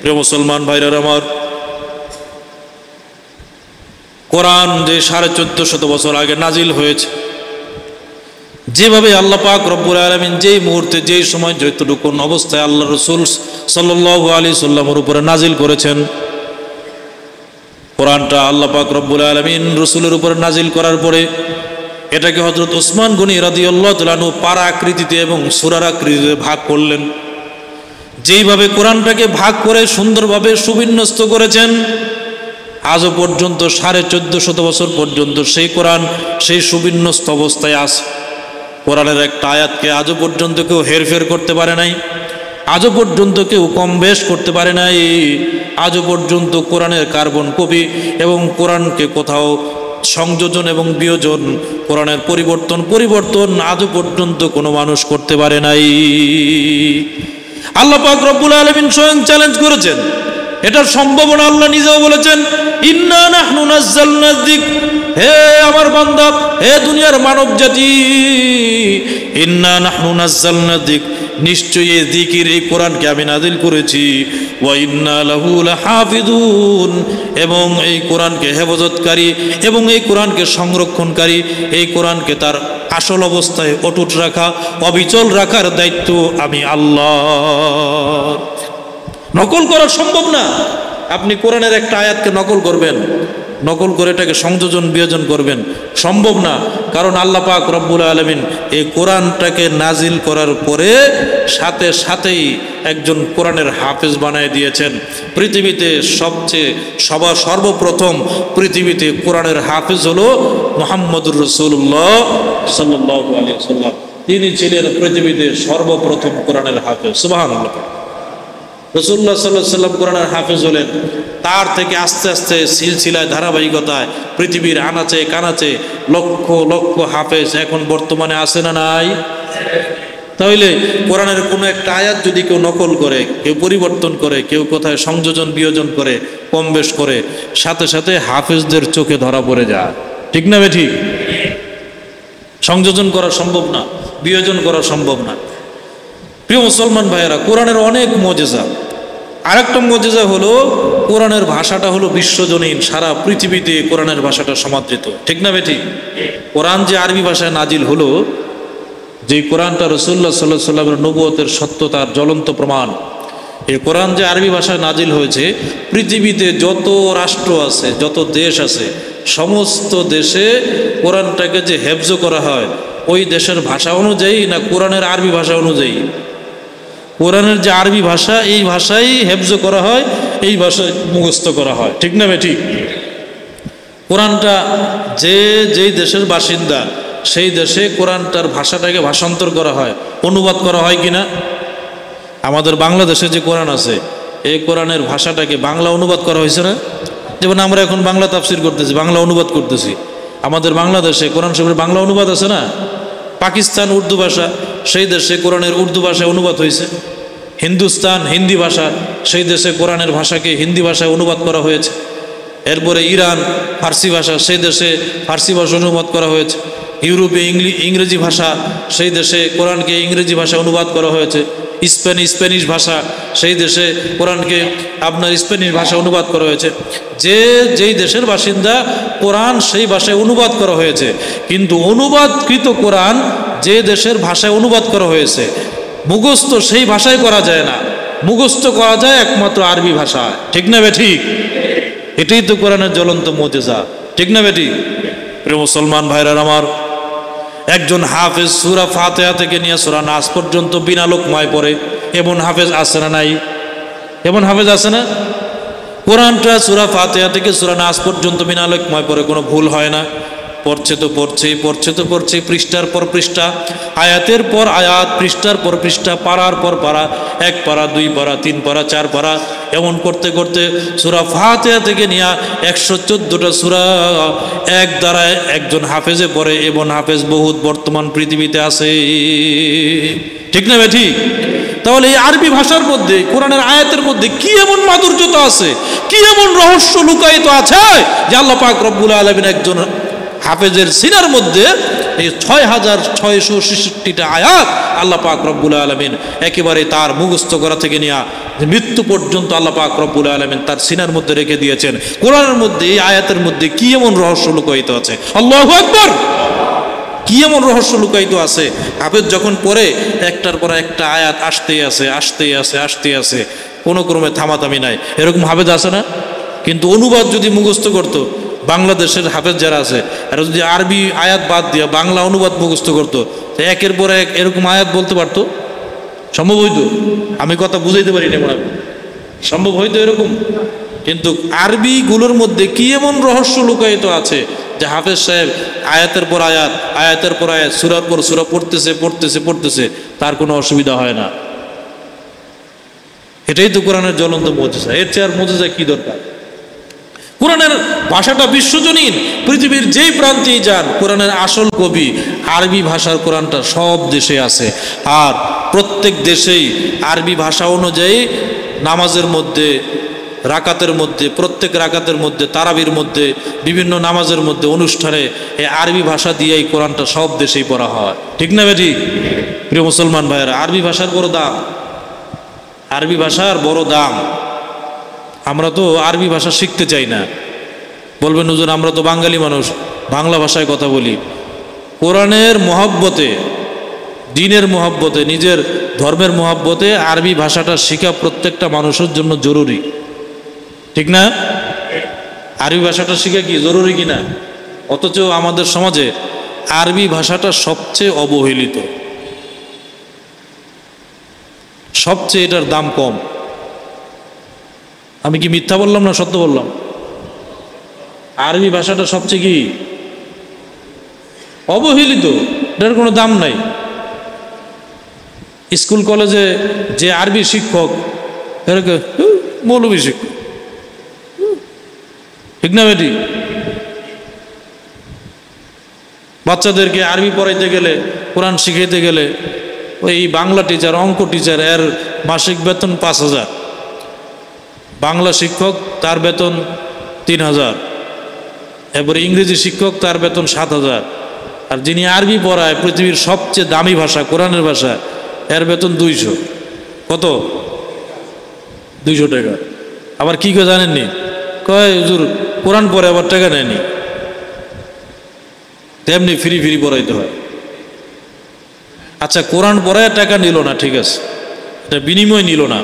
প্রিয় মুসলমান ভাইরা আমার, কোরআন যে 1450 বছর আগে নাজিল হয়েছে, যেভাবে আল্লাহ পাক রব্বুল আলামিন যেই মুহূর্তে যেই সময় যতটুকু অবস্থায় আল্লাহ রাসূল সাল্লাল্লাহু আলাইহি সাল্লামের উপরে নাজিল করেছেন, কোরআনটা আল্লাহ পাক রব্বুল আলামিন রাসূলের উপরে নাজিল করার পরে এটাকে হযরত ওসমান গনি রাদিয়াল্লাহু তাআলা আনহু পারা আকৃতিতে এবং সূরার আকৃতিতে ভাগ করলেন। যেইভাবে কোরআনটাকে ভাগ করে সুন্দরভাবে সুবিন্যস্ত করেছেন, আজও পর্যন্ত 1450 বছর পর্যন্ত সেই কোরআন সেই সুবিন্যস্ত অবস্থায় আছে। কোরআনের একটা আয়াতকে আজও পর্যন্ত কেউ হেরফের করতে পারে নাই, আজও পর্যন্ত কেউ কম বেশ করতে পারে নাই, আজও পর্যন্ত কোরআনের কার্বন কপি এবং কোরআনকে কোথাও সংযোজন এবং বিয়োজন, কোরআনের পরিবর্তন আজও পর্যন্ত কোনো মানুষ করতে পারে নাই। আল্লাহ পাক রব্বুল আলামিন স্বয়ং চ্যালেঞ্জ করেছেন, এটার সম্ভাবনা আল্লাহ নিজেও বলেছেন, ইন্না নাহনু নাযালনা যিকর, হে আমার বান্দা, হে দুনিয়ার মানব জাতি, ইন্না নাহনু নাযালনা যিকর, নিশ্চয়ই এই যিকির এই কোরআনকে আমি নাজিল করেছি, ওয়া ইন্না লাহু লাহাফিজুন, এবং এই কোরআনকে হেফাজতকারী এবং এই কোরআনকে সংরক্ষণকারী, এই কোরআনকে তার আসল অবস্থায় অটুট রাখা, অবিচল রাখার দায়িত্ব আমি আল্লাহ। নকল করা সম্ভব না। আপনি কোরআনের একটা আয়াতকে নকল করবেন, নকল করে এটাকে সংযোজন বিয়োজন করবেন, সম্ভব না। কারণ আল্লাহ পাক রব্বুল আলামিন এই কোরআনটাকে নাজিল করার পরে সাথে সাথেই একজন কোরআনের হাফেজ বানিয়ে দিয়েছেন। পৃথিবীতে সর্বপ্রথম পৃথিবীতে কোরআনের হাফেজ হলো মুহাম্মদুর রাসূলুল্লাহ সাল্লাল্লাহু আলাইহি ওয়াসাল্লাম। তিনি ছিলেন পৃথিবীতে সর্বপ্রথম কোরআনের হাফেজ। সুবহানাল্লাহ। রাসূলুল্লাহ সাল্লাল্লাহু আলাইহি ওয়াসাল্লাম কোরআনের হাফেজ হলেন, তার থেকে আস্তে আস্তে সিলসিলায় ধারাবাহিকতায় পৃথিবীর আনাচে কানাচে লক্ষ লক্ষ হাফেজ এখন বর্তমানে আছে না নাই? তাহলে কোরআনের কোনো একটা আয়াত যদি কেউ নকল করে, কেউ পরিবর্তন করে, কেউ কোথায় সংযোজন বিয়োজন করে, কম বেশ করে, সাথে সাথে হাফেজদের চোখে ধরা পড়ে যায়। ঠিক না বেঠিক? সংযোজন করা সম্ভব না, বিয়োজন করা সম্ভব না। প্রিয় মুসলমান ভাইয়েরা, কোরআনের অনেক মুজিজা। আরেকটা মুজিজা হলো কোরআনের ভাষাটা হলো বিশ্বজনীন, সারা পৃথিবীতে কোরআনের ভাষাটা সমাদৃত। ঠিক না বেঠিক? কোরআন যে আরবি ভাষায় নাজিল হলো, যে কোরআনটা রাসূলুল্লাহ সাল্লাল্লাহু আলাইহি ওয়াসাল্লামের নবুয়তের সত্যতার জ্বলন্ত প্রমাণ, এই কোরআন যে আরবি ভাষায় নাজিল হয়েছে, পৃথিবীতে যত রাষ্ট্র আছে, যত দেশ আছে, সমস্ত দেশে কোরআনটাকে যে হেফজ করা হয় ওই দেশের ভাষা অনুযায়ী না কোরআনের আরবি ভাষা অনুযায়ী? কোরআনের যে আরবি ভাষা, এই ভাষাই হেফজ করা হয়, এই ভাষায় মুখস্থ করা হয়। ঠিক না বেঠিক? কোরআনটা যেই দেশের বাসিন্দা সেই দেশে কোরআনটার ভাষাটাকে ভাষান্তর করা হয়, অনুবাদ করা হয় কিনা? আমাদের বাংলাদেশে যে কোরআন আছে, এই কোরআনের ভাষাটাকে বাংলা অনুবাদ করা হয়েছে না? যেমন আমরা এখন বাংলা তাফসির করতেছি, বাংলা অনুবাদ করতেছি। আমাদের বাংলাদেশে কোরআন শরীফের বাংলা অনুবাদ আছে না? পাকিস্তান উর্দু ভাষা, সেই দেশে কোরআনের উর্দু ভাষায় অনুবাদ হয়েছে। হিন্দুস্তান হিন্দি ভাষা, সেই দেশে কোরআনের ভাষাকে হিন্দি ভাষায় অনুবাদ করা হয়েছে। এরপরে ইরান ফার্সি ভাষা, সেই দেশে ফার্সি ভাষা অনুবাদ করা হয়েছে। ইউরোপে ইংরেজি ভাষা, সেই দেশে কোরআনকে ইংরেজি ভাষায় অনুবাদ করা হয়েছে। স্প্যানিশ ভাষা, সেই দেশে কোরআনকে আপনার স্প্যানিশ ভাষা অনুবাদ করা হয়েছে। যেই দেশের বাসিন্দা কোরআন সেই ভাষায় অনুবাদ করা হয়েছে। কিন্তু অনুবাদকৃত কোরআন যে দেশের ভাষায় অনুবাদ করা হয়েছে, মুখস্থ সেই ভাষায় করা যায় না, মুখস্থ করা যায় একমাত্র আরবি ভাষায়। ঠিক না বেঠিক? এটাই তো কোরআনের জ্বলন্ত মুজিজা। ঠিক না বেঠিক? প্রিয় মুসলমান ভাইরা আমার, একজন হাফেজ সূরা ফাতিহা থেকে নিয়ে সূরা নাস পর্যন্ত বিনা লোকমায় পড়ে, এমন হাফেজ আছে না নাই? এমন হাফেজ আছে না? কোরআনটা সূরা ফাতিহা থেকে সূরা নাস পর্যন্ত বিনা লোকমায় পড়ে, কোনো ভুল হয় না। পড়ছে তো পড়ছে, পৃষ্ঠার পর পৃষ্ঠা, আয়াতের পর আয়াত, পৃষ্ঠার পর পৃষ্ঠা, পারার পর পারা, 1 পারা 2 পারা 3 পারা 4 পারা, এমন করতে করতে সূরা ফাতিহা থেকে নিয়ে 114টা সূরা এক দ্বারায় একজন হাফেজে পড়ে। এমন হাফেজ বহুত বর্তমান পৃথিবীতে আছে। ঠিক না বেঠিক? তাহলে এই আরবি ভাষার মধ্যে, কোরআনের আয়াতের মধ্যে কি এমন মাধুর্যতা আছে, কি এমন রহস্য লুকায়িত আছে যে আল্লাহ পাক রব্বুল আলামিন একজন হাফেজের সিনার মধ্যে এই 6666টা আয়াত আল্লাহ পাক রব্বুল আলামিন একেবারে তার মুখস্থ করা থেকে নিয়ে মৃত্যু পর্যন্ত আল্লাহ পাক রব্বুল আলামিন তার সিনার মধ্যে রেখে দিয়েছেন। কোরআনের মধ্যে এই আয়াতের মধ্যে কি এমন রহস্য লুকায়িত আছে, আল্লাহু আকবার, কি এমন রহস্য লুকায়িত আছে। হাফেজ যখন পড়ে একটার পর একটা আয়াত আসতেই আছে, কোনো ক্রমে থামাথামি নাই, এরকম হাফেজ আছে না? কিন্তু অনুবাদ যদি মুখস্থ করতো, বাংলাদেশের হাফেজ যারা আছে আর যদি আরবি আয়াত বাদ দিয়ে বাংলা অনুবাদ মুখস্থ করতো, একের পর এক এরকম আয়াত বলতে পারতো? সম্ভব হইতো? আমি কথা বুঝাইতে পারি না, মনে সম্ভব হইতো এরকম? কিন্তু আরবিগুলোর মধ্যে কি এমন রহস্য লুকায়িত আছে যে হাফেজ সাহেব আয়াতের পর আয়াত, আয়াতের পর আয়াত, সূরার পর সূরা পড়তেছে, তার কোনো অসুবিধা হয় না। এটাই তো কোরআনের জ্বলন্ত মুজিজা। এর চেয়ে আর মুজিজা কি দরকার? কোরআনের ভাষাটা বিশ্বজনীন, পৃথিবীর যেই প্রান্তেই যান কোরআনের আসল কবি আরবি ভাষার কোরআনটা সব দেশে আছে। আর প্রত্যেক দেশেই আরবি ভাষা অনুযায়ী নামাজের মধ্যে, রাকাতের মধ্যে, প্রত্যেক রাকাতের মধ্যে, তারাবির মধ্যে, বিভিন্ন নামাজের মধ্যে, অনুষ্ঠানে এই আরবি ভাষা দিয়েই কোরআনটা সব দেশেই পড়া হয়। ঠিক না বেটি? প্রিয় মুসলমান ভাইয়েরা, আরবি ভাষার বড় দাম, আরবি ভাষার বড় দাম। আমরা তো আরবি ভাষা শিখতে চাই না, বলবেন হুজুর আমরা তো বাঙালি মানুষ, বাংলা ভাষায় কথা বলি। কোরআনের মহব্বতে, দ্বীনের মহব্বতে, নিজের ধর্মের মহব্বতে আরবি ভাষাটা শেখা প্রত্যেকটা মানুষের জন্য জরুরি। ঠিক না? আরবি ভাষাটা শেখা কি জরুরি কিনা? অথচ আমাদের সমাজে আরবি ভাষাটা সবচেয়ে অবহেলিত, সবচেয়ে এটার দাম কম। আমি কি মিথ্যা বললাম না সত্য বললাম? আরবি ভাষাটা সবচেয়ে কি অবহেলিত, এটার কোনো দাম নাই। স্কুল কলেজে যে আরবি শিক্ষক, এরকম মৌলবী শিক্ষক, ঠিক না বেটি? বাচ্চাদেরকে আরবি পড়াইতে গেলে, কোরআন শিখাইতে গেলে, ওই বাংলা টিচার, অঙ্ক টিচার, এর মাসিক বেতন 5,000, বাংলা শিক্ষক তার বেতন 3,000, এরপরে ইংরেজি শিক্ষক তার বেতন 7,000, আর যিনি আরবি পড়ায় পৃথিবীর সবচেয়ে দামি ভাষা কোরআনের ভাষা, এর বেতন 200। কত? 200 টাকা। আবার কি করে জানেননি? কয় হুজুর কোরআন পড়ে আবার টাকা নেয়নি, তেমনি ফ্রি পড়াইতে হয়। আচ্ছা, কোরআন পড়ায় টাকা নিল না, ঠিক আছে, এটা বিনিময় নিল না।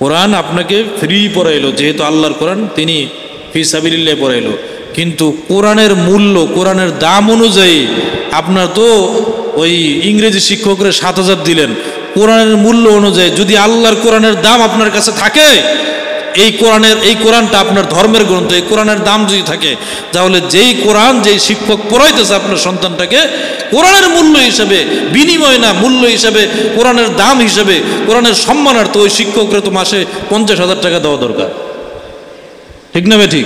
কোরআন আপনাকে ফ্রি পড়াইলো, যেহেতু আল্লাহর কোরআন, তিনি ফি সাবিলিল্লাহ পড়াইলো। কিন্তু কোরআনের মূল্য, কোরআনের দাম অনুযায়ী আপনার তো ওই ইংরেজি শিক্ষকরা 7,000 দিলেন, কোরআনের মূল্য অনুযায়ী যদি আল্লাহর কোরআনের দাম আপনার কাছে থাকে, এই কোরআনটা আপনার ধর্মের গ্রন্থ, এই কোরআনের দাম যদি থাকে, তাহলে যেই কোরআন, যেই শিক্ষক পড়াইতেছে আপনার সন্তানটাকে, কোরআনের মূল্য হিসাবে, বিনিময় না, মূল্য হিসাবে, কোরআনের দাম হিসাবে, কোরআনের সম্মানার্থে ওই শিক্ষকরা তো মাসে 50,000 টাকা দেওয়া দরকার। ঠিক না? ঠিক।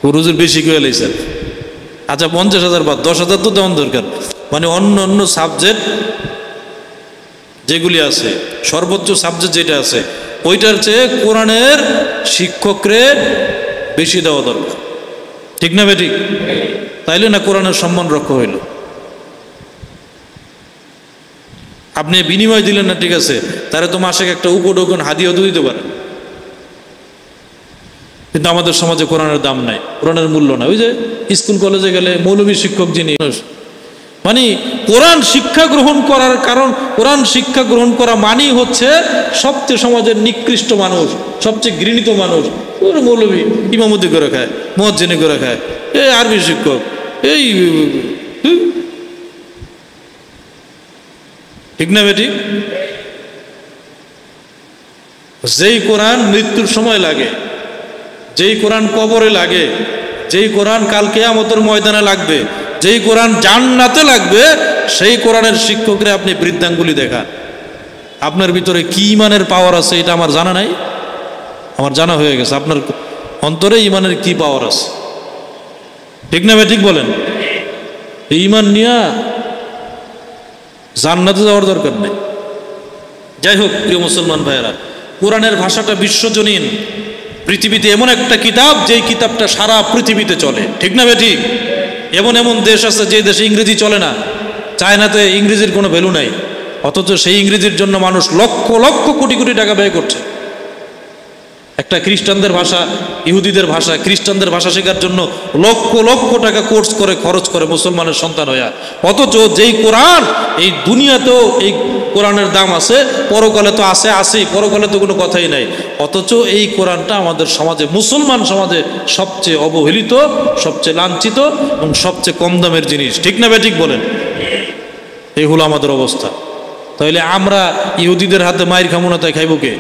হুজুর বেশি করে লাইছেন। আচ্ছা 50,000 বা 10,000 তো দেওয়ার দরকার। মানে অন্য সাবজেক্ট যেগুলি আছে, সর্বোচ্চ সাবজেক্ট যেটা আছে, ওইটার চেয়ে কোরআনের শিক্ষকরে বেশি দেওয়া দরকার। ঠিক না বেঠিক? তাইলে না কোরআনের সম্মান রক্ষা হইল। আপনি বিনিময় দিলেন না, ঠিক আছে, তারে তো মাসে একটা উপঢৌকন হাদিয়া দিতে পারেন, কিন্তু আমাদের সমাজে কোরআনের দাম নাই, কোরআনের মূল্য নাই। ওই যে স্কুল কলেজে গেলে মৌলবী শিক্ষক যিনি, মানে কোরআন শিক্ষা গ্রহণ করার কারণ, কোরআন শিক্ষা গ্রহণ করা মানেই হচ্ছে সবচেয়ে সমাজের নিকৃষ্ট মানুষ, সবচেয়ে ঘৃণিত মানুষ ওর মৌলবী, ইমামতি করে খায়, মুয়াজ্জিনি করে খায়, এই আরবি শিক্ষক, এই ঠিক না বেটি? যেই কোরআন মৃত্যুর সময় লাগে, যেই কোরআন কবরে লাগে, যেই কোরআন কাল কিয়ামতের ময়দানে লাগবে, যেই কোরআন জান্নাতে লাগবে, সেই কোরআনের শিক্ষকরে আপনি বৃদ্ধাঙ্গুলি দেখান। আপনার ভিতরে কি ইমানের পাওয়ার আছে এটা আমার জানা নাই, আমার জানা হয়ে গেছে। আপনার অন্তরে ইমানের কি পাওয়ার আছে, ঠিক না ভাই? ঠিক বলেন। এই ইমান নিয়ে জান্নাতে যাওয়ার দরকার নেই। যাই হোক প্রিয় মুসলমান ভাইয়েরা, কোরআনের ভাষাটা বিশ্বজনীন। পৃথিবীতে এমন একটা কিতাব, যেই কিতাবটা সারা পৃথিবীতে চলে, ঠিক না ভাই? ঠিক। এমন এমন দেশ আছে যে দেশে ইংরেজি চলে না, চায়নাতে ইংরেজির কোনো ভ্যালু নাই, অথচ সেই ইংরেজির জন্য মানুষ লক্ষ লক্ষ কোটি কোটি টাকা ব্যয় করছে। একটা খ্রিস্টানদের ভাষা, ইহুদিদের ভাষা, খ্রিস্টানদের ভাষা শেখার জন্য লক্ষ লক্ষ টাকা কোর্স করে খরচ করে মুসলমানের সন্তান হইয়া, অথচ যেই কোরআন এই দুনিয়াতেও এই কোরআনের দাম আছে, পরকালে তো আছেই, পরকালে তো কোনো কথাই নাই, অথচ এই কোরআনটা আমাদের সমাজে, মুসলমান সমাজে সবচেয়ে অবহেলিত, সবচেয়ে লাঞ্ছিত এবং সবচেয়ে কম দামের জিনিস। ঠিক না বেঠিক বলেন? এই হলো আমাদের অবস্থা। তাহলে আমরা ইহুদিদের হাতে মায়ের খামো না, তাই খাইব কে?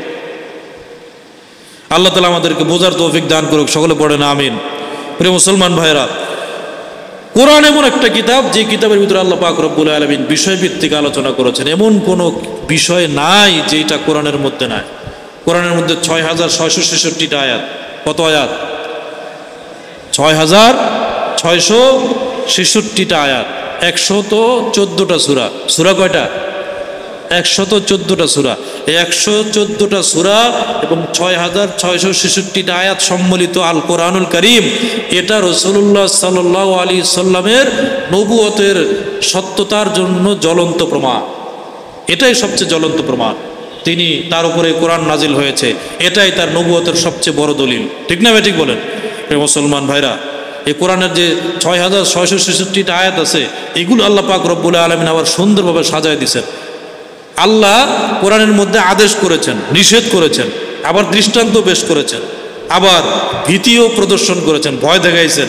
আল্লাহ তাআলা আমাদেরকে বোঝার তৌফিক দান করুক, সকলে পড়েন আমিন। প্রিয় মুসলমান ভাইরা, কোরআন এমন একটা কিতাব যে কিতাবের ভিতরে আল্লাহ পাক রব্বুল আলামিন বিষয়ভিত্তিক আলোচনা করেছেন। এমন কোনো বিষয় নাই যেটা কোরআনের মধ্যে নাই। কোরআনের মধ্যে ৬,৬৬৬টা আয়াত। কত আয়াত? ৬,৬৬৬টা আয়াত, ১১৪টা সূরা। সূরা কয়টা? ১১৪টা সূরা। এই ১১৪টা সূরা এবং ৬,৬৬৬টা আয়াত সম্মিলিত আল কোরআনুল কারীম, এটা রাসূলুল্লাহ সাল্লাল্লাহু আলাইহি সাল্লামের নবুয়তের সত্যতার জন্য জ্বলন্ত প্রমাণ। এটাই সবচেয়ে জ্বলন্ত প্রমাণ। তিনি, তার উপরে কোরআন নাজিল হয়েছে, এটাই তার নবুয়তের সবচেয়ে বড় দলিল। ঠিক না ঠিক বলেন? মুসলমান ভাইরা, এই কোরআনের যে ৬,৬৬৬টা আয়াত আছে, এগুলো আল্লাহ পাক রব্বুল আলামিন আবার সুন্দরভাবে সাজায় দিয়েছেন। আল্লাহ কোরআনের মধ্যে আদেশ করেছেন, নিষেধ করেছেন, আবার দৃষ্টান্ত পেশ করেছেন, আবার ভীতিও প্রদর্শন করেছেন, ভয় দেখাইছেন,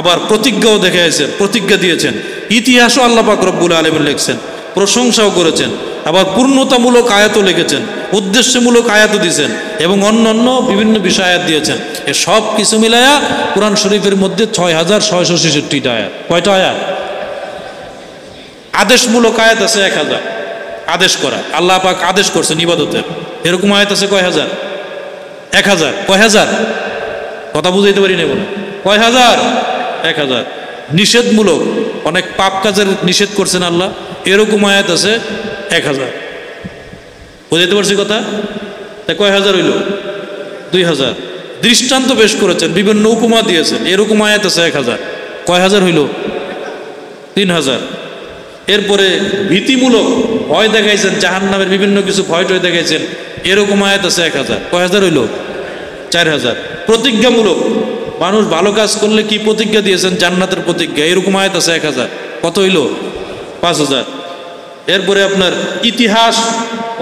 আবার প্রতিজ্ঞাও দেখাইছেন, প্রতিজ্ঞা দিয়েছেন, ইতিহাসও আল্লাহ পাক রব্বুল আলামিন লিখছেন, প্রশংসাও করেছেন, আবার পূর্ণতামূলক আয়াতও লিখেছেন, উদ্দেশ্যমূলক আয়াতও দিয়েছেন এবং অন্যান্য বিভিন্ন বিষয় আয়াত দিয়েছেন। এ সব কিছু মিলায়া কোরআন শরীফের মধ্যে ৬,৬৬৬টা আয়াত। কয়টা আয়াত? আদেশমূলক আয়াত আছে ১,০০০। আদেশ করা, আল্লাহ পাক আদেশ করছেন ইবাদতের, এরকম আয়াত আছে কয় হাজার? ১,০০০। কয় হাজার? কথা বুঝাইতে পারি না বলে। কয় হাজার? ১,০০০। নিষেধমূলক অনেক পাপ কাজের নিষেধ করছেন আল্লাহ, এরকম আয়াত আছে ১,০০০। বুঝাইতে পারছি কথা? তাই কয় হাজার হইল? ২,০০০। দৃষ্টান্ত পেশ করেছেন, বিভিন্ন উপমা দিয়েছেন, এরকম আয়াত আছে ১,০০০। কয় হাজার হইল? ৩,০০০। এরপরে ভীতিমূলক ভয় দেখাইছেন, জাহান্নামের বিভিন্ন কিছু ভয় টয় দেখাইছেন, এরকম আয়াত আছে ১,০০০। কয় হাজার হইল? ৪,০০০। প্রতিজ্ঞামূলক, মানুষ ভালো কাজ করলে কি প্রতিজ্ঞা দিয়েছেন, জান্নাতের প্রতিজ্ঞা, এরকম আয়াত আছে ১,০০০। কত হইল? ৫,০০০। এরপরে আপনার ইতিহাস,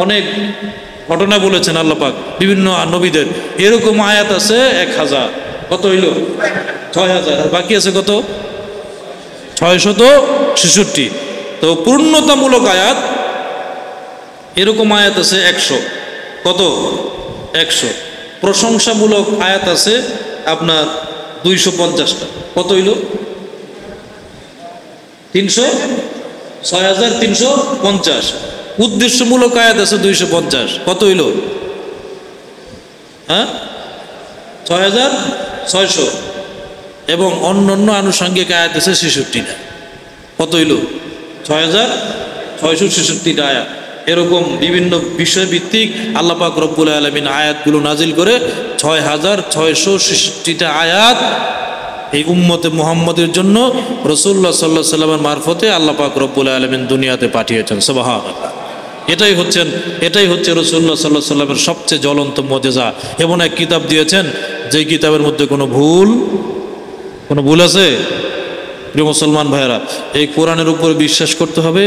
অনেক ঘটনা বলেছেন আল্লাহ পাক বিভিন্ন নবীদের, এরকম আয়াত আছে ১,০০০। কত হইল? ৬,০০০। আর বাকি আছে কত? ৬৬৬। তো পূর্ণতামূলক আয়াত এরকম আয়াত আছে ১০০। কত? ১০০। প্রশংসামূলক আয়াত আছে আপনার ২৫০টা। কত হইল? ৩০০। ৬,৩৫০। উদ্দেশ্যমূলক আয়াত আছে ২৫০। কত হইল? হ্যাঁ, ৬,৬০০। এবং অন্যান্য আনুষঙ্গিক আয়াত আছে ৬৬টা। কত হইল? ৬,৬৬৬টা আয়াত। এরকম বিভিন্ন বিষয়ভিত্তিক আল্লাহ পাক রব্বুল আলামিন আয়াতগুলো নাজিল করে ৬,৬৬৬টা আয়াত এই উম্মতে মুহাম্মদের জন্য রাসূলুল্লাহ সাল্লাল্লাহু আলাইহি সাল্লামের মারফতে আল্লাহ পাক রব্বুল আলামিন দুনিয়াতে পাঠিয়েছেন। সুবহানাল্লাহ। এটাই হচ্ছে রাসূলুল্লাহ সাল্লাল্লাহু আলাইহি সাল্লামের সবচেয়ে জ্বলন্ত মুজিজা। এমন এক কিতাব দিয়েছেন যে কিতাবের মধ্যে কোনো ভুল আছে? প্রিয় মুসলমান ভাইয়েরা, এই কোরআনের উপর বিশ্বাস করতে হবে,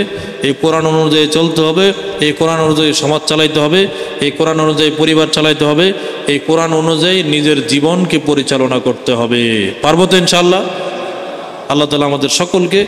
এই কোরআন অনুযায়ী চলতে হবে, এই কোরআন অনুযায়ী সমাজ চালাইতে হবে, এই কোরআন অনুযায়ী পরিবার চালাইতে হবে, এই কোরআন অনুযায়ী নিজের জীবনকে পরিচালনা করতে হবে। পারবো তো ইনশাআল্লাহ? আল্লাহ তাআলা আমাদের সকলকে